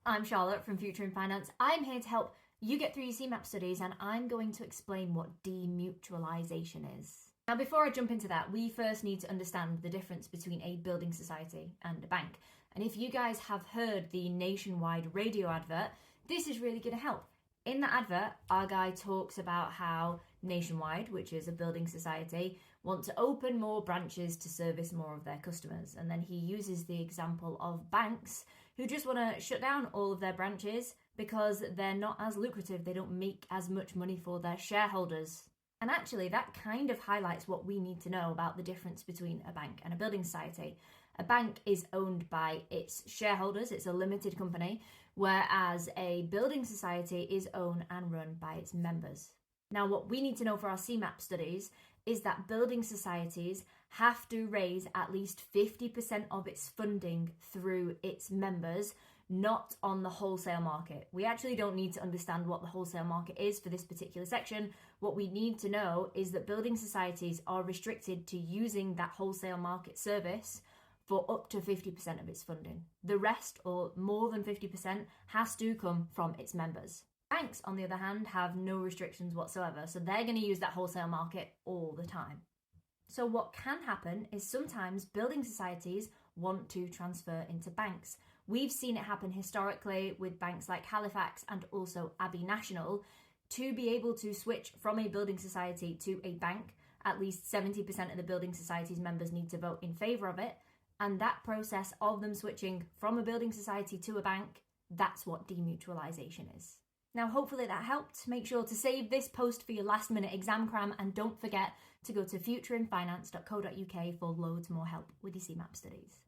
I'm Charlotte from Future in Finance. I'm here to help you get through your CEMAP studies, and I'm going to explain what demutualisation is. Now, before I jump into that, we first need to understand the difference between a building society and a bank. And if you guys have heard the nationwide radio advert, this is really going to help. In that advert, our guy talks about how Nationwide, which is a building society, want to open more branches to service more of their customers. And then he uses the example of banks who just want to shut down all of their branches because they're not as lucrative. They don't make as much money for their shareholders. And actually, that kind of highlights what we need to know about the difference between a bank and a building society. A bank is owned by its shareholders, it's a limited company, whereas a building society is owned and run by its members. Now, what we need to know for our CEMAP studies is that building societies have to raise at least 50% of its funding through its members, not on the wholesale market. We actually don't need to understand what the wholesale market is for this particular section. What we need to know is that building societies are restricted to using that wholesale market service for up to 50% of its funding. The rest, or more than 50%, has to come from its members. Banks, on the other hand, have no restrictions whatsoever, so they're going to use that wholesale market all the time. So what can happen is sometimes building societies want to transfer into banks. We've seen it happen historically with banks like Halifax and also Abbey National. To be able to switch from a building society to a bank, at least 70% of the building society's members need to vote in favour of it. And that process of them switching from a building society to a bank, that's what demutualisation is. Now, hopefully that helped. Make sure to save this post for your last minute exam cram, and don't forget to go to futureinfinance.co.uk for loads more help with your CEMAP studies.